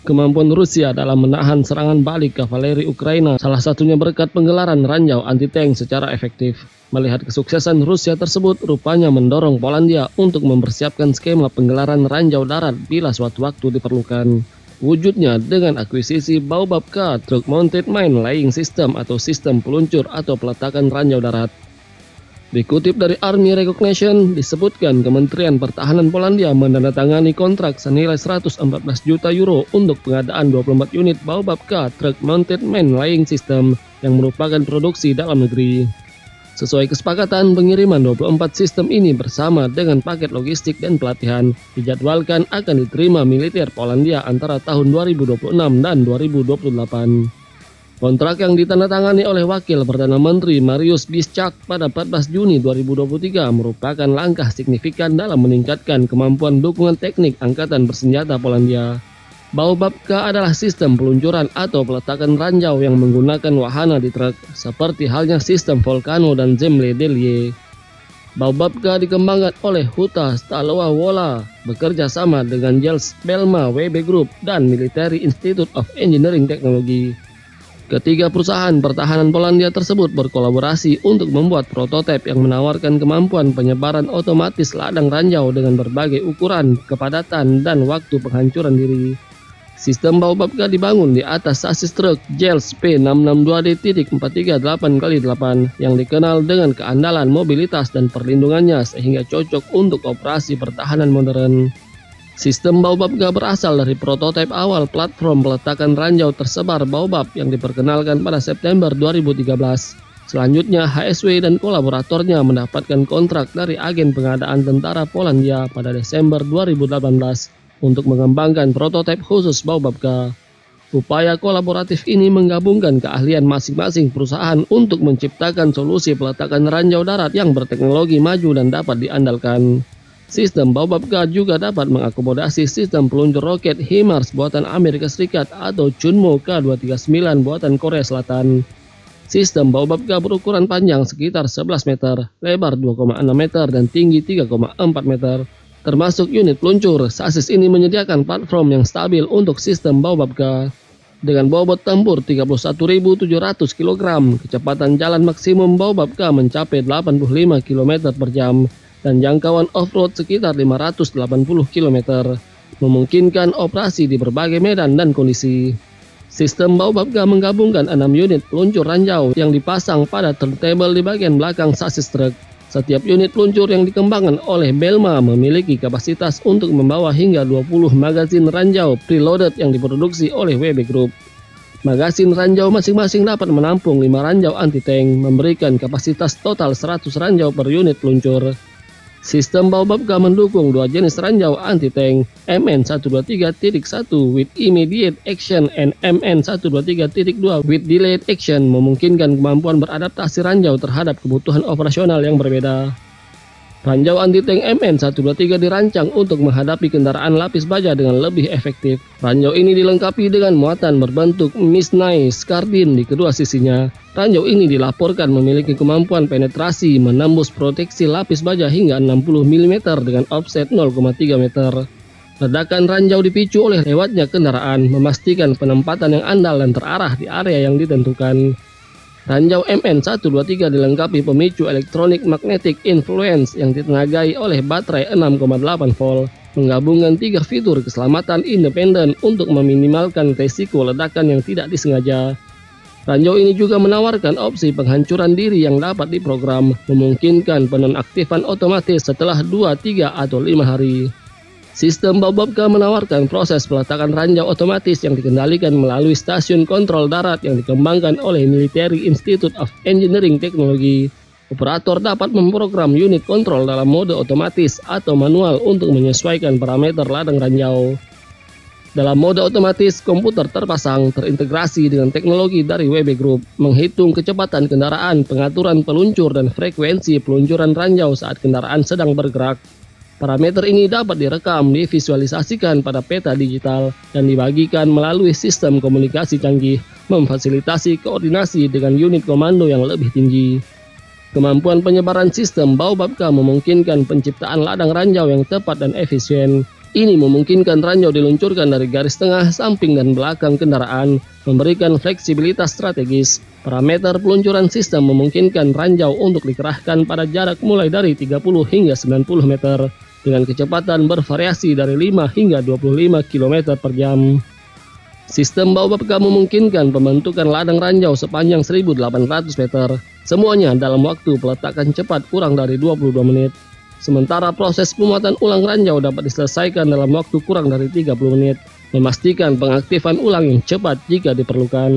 kemampuan Rusia dalam menahan serangan balik kavaleri Ukraina, salah satunya berkat penggelaran ranjau anti-tank secara efektif. Melihat kesuksesan Rusia tersebut, rupanya mendorong Polandia untuk mempersiapkan skema penggelaran ranjau darat bila suatu waktu diperlukan. Wujudnya dengan akuisisi Baobab-K Truck Mounted Mine Laying System atau sistem peluncur atau peletakan ranjau darat. Dikutip dari Army Recognition, disebutkan Kementerian Pertahanan Polandia menandatangani kontrak senilai 114 juta euro untuk pengadaan 24 unit Baobab-K Truck Mounted Mine Laying System yang merupakan produksi dalam negeri. Sesuai kesepakatan, pengiriman 24 sistem ini bersama dengan paket logistik dan pelatihan dijadwalkan akan diterima militer Polandia antara tahun 2026 dan 2028. Kontrak yang ditandatangani oleh Wakil Perdana Menteri Mariusz Błaszczak pada 14 Juni 2023 merupakan langkah signifikan dalam meningkatkan kemampuan dukungan teknik Angkatan Bersenjata Polandia. Baobab-K adalah sistem peluncuran atau peletakan ranjau yang menggunakan wahana di truk, seperti halnya sistem Volcano dan Zemle Delie. Baobab-K dikembangkan oleh Huta Stalowa Wola bekerja sama dengan Jels Belma WB Group dan Military Institute of Engineering Technology. Ketiga perusahaan pertahanan Polandia tersebut berkolaborasi untuk membuat prototipe yang menawarkan kemampuan penyebaran otomatis ladang ranjau dengan berbagai ukuran, kepadatan, dan waktu penghancuran diri. Sistem Baobab-K dibangun di atas sasis truk Jels P662D.438x8 yang dikenal dengan keandalan mobilitas dan perlindungannya sehingga cocok untuk operasi pertahanan modern. Sistem Baobab-K berasal dari prototipe awal platform peletakan ranjau tersebar Baobab yang diperkenalkan pada September 2013. Selanjutnya, HSW dan kolaboratornya mendapatkan kontrak dari agen pengadaan tentara Polandia pada Desember 2018 untuk mengembangkan prototipe khusus Baobab-K. Upaya kolaboratif ini menggabungkan keahlian masing-masing perusahaan untuk menciptakan solusi peletakan ranjau darat yang berteknologi maju dan dapat diandalkan. Sistem Baobab-K juga dapat mengakomodasi sistem peluncur roket HIMARS buatan Amerika Serikat atau Chunmo K239 buatan Korea Selatan. Sistem Baobab-K berukuran panjang sekitar 11 meter, lebar 2,6 meter, dan tinggi 3,4 meter. Termasuk unit peluncur, sasis ini menyediakan platform yang stabil untuk sistem Baobab-K. Dengan bobot tempur 31.700 kg, kecepatan jalan maksimum Baobab-K mencapai 85 km per jam. Dan jangkauan off-road sekitar 580 km, memungkinkan operasi di berbagai medan dan kondisi. Sistem Baobab-K menggabungkan 6 unit peluncur ranjau yang dipasang pada turntable di bagian belakang sasis truk. Setiap unit peluncur yang dikembangkan oleh Belma memiliki kapasitas untuk membawa hingga 20 magazin ranjau preloaded yang diproduksi oleh WB Group. Magazin ranjau masing-masing dapat menampung 5 ranjau anti-tank, memberikan kapasitas total 100 ranjau per unit peluncur. Sistem Baobab-K mendukung dua jenis ranjau anti-tank, MN123.1 with immediate action and MN123.2 with delayed action, memungkinkan kemampuan beradaptasi ranjau terhadap kebutuhan operasional yang berbeda. Ranjau anti-tank MN123 dirancang untuk menghadapi kendaraan lapis baja dengan lebih efektif. Ranjau ini dilengkapi dengan muatan berbentuk misnai skardin di kedua sisinya. Ranjau ini dilaporkan memiliki kemampuan penetrasi menembus proteksi lapis baja hingga 60 mm dengan offset 0,3 meter. Ledakan ranjau dipicu oleh lewatnya kendaraan, memastikan penempatan yang andal dan terarah di area yang ditentukan. Ranjau MN123 dilengkapi pemicu elektronik magnetic influence yang ditenagai oleh baterai 6,8 volt, menggabungkan 3 fitur keselamatan independen untuk meminimalkan resiko ledakan yang tidak disengaja. Ranjau ini juga menawarkan opsi penghancuran diri yang dapat diprogram, memungkinkan penonaktifan otomatis setelah 2, 3, atau 5 hari. Sistem Baobab-K menawarkan proses peletakan ranjau otomatis yang dikendalikan melalui stasiun kontrol darat yang dikembangkan oleh Military Institute of Engineering Technology. Operator dapat memprogram unit kontrol dalam mode otomatis atau manual untuk menyesuaikan parameter ladang ranjau. Dalam mode otomatis, komputer terpasang terintegrasi dengan teknologi dari WB Group, menghitung kecepatan kendaraan, pengaturan peluncur, dan frekuensi peluncuran ranjau saat kendaraan sedang bergerak. Parameter ini dapat direkam, divisualisasikan pada peta digital, dan dibagikan melalui sistem komunikasi canggih, memfasilitasi koordinasi dengan unit komando yang lebih tinggi. Kemampuan penyebaran sistem Baobab-K memungkinkan penciptaan ladang ranjau yang tepat dan efisien. Ini memungkinkan ranjau diluncurkan dari garis tengah, samping, dan belakang kendaraan, memberikan fleksibilitas strategis. Parameter peluncuran sistem memungkinkan ranjau untuk dikerahkan pada jarak mulai dari 30 hingga 90 meter, dengan kecepatan bervariasi dari 5 hingga 25 km per jam. Sistem Baobab G memungkinkan pembentukan ladang ranjau sepanjang 1.800 meter, semuanya dalam waktu peletakan cepat kurang dari 22 menit. Sementara proses pemuatan ulang ranjau dapat diselesaikan dalam waktu kurang dari 30 menit, memastikan pengaktifan ulang yang cepat jika diperlukan.